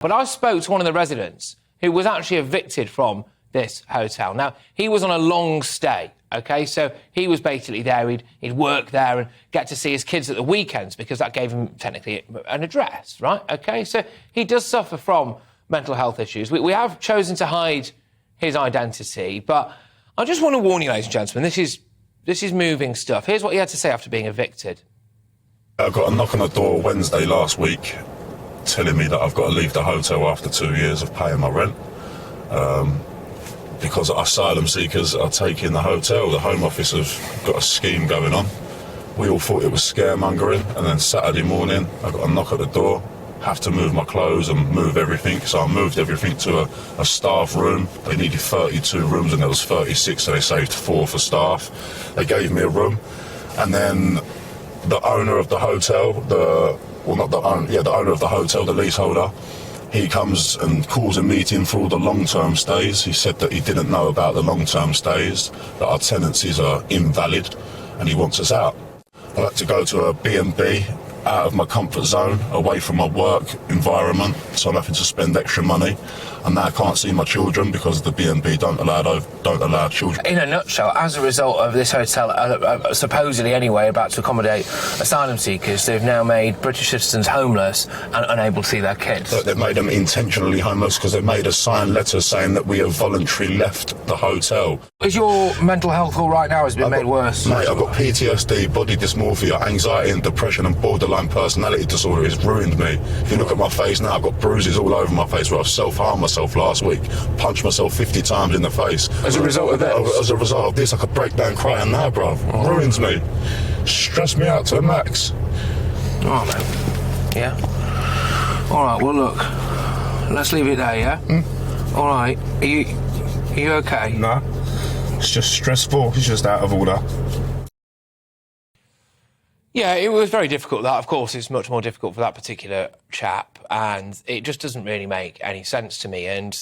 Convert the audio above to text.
But I spoke to one of the residents who was actually evicted from this hotel. Now, he was on a long stay, OK? So he was basically there, he'd work there and get to see his kids at the weekends because that gave him technically an address, right? OK? So he does suffer from mental health issues. We have chosen to hide his identity, but I just want to warn you, ladies and gentlemen, this is moving stuff. Here's what he had to say after being evicted. I got a knock on the door Wednesday last week telling me that I've got to leave the hotel after 2 years of paying my rent. Because asylum seekers are taking the hotel. The Home Office have got a scheme going on. We all thought it was scaremongering, and then Saturday morning I got a knock at the door, have to move my clothes and move everything, so I moved everything to a staff room. They needed 32 rooms and there was 36, so they saved 4 for staff. They gave me a room, and then the owner of the hotel, the owner of the hotel, the leaseholder, he comes and calls a meeting for all the long-term stays. He said that he didn't know about the long-term stays, that our tenancies are invalid, and he wants us out. I like to go to a B&B, out of my comfort zone, away from my work environment, so I'm having to spend extra money. And now I can't see my children because the B&B don't allow children. In a nutshell, as a result of this hotel, supposedly anyway, about to accommodate asylum seekers, they've now made British citizens homeless and unable to see their kids. Look, they've made them intentionally homeless because they've made a signed letter saying that we have voluntarily left the hotel. Is your mental health all right now? Has it been made worse? Mate, I've got PTSD, body dysmorphia, anxiety and depression and borderline personality disorder. It's ruined me. If you look at my face now, I've got bruises all over my face where I've self-harmed myself last week, punched myself 50 times in the face. As a result of this? As a result of this, I could break down crying now, bruv. Ruins me. Stress me out to the max. Oh, man. Yeah? All right, well, look, let's leave it there, yeah? All right. Are you okay? No. It's just stressful. It's just out of order. Yeah, it was very difficult. That, of course, is much more difficult for that particular chap, and it just doesn't really make any sense to me. And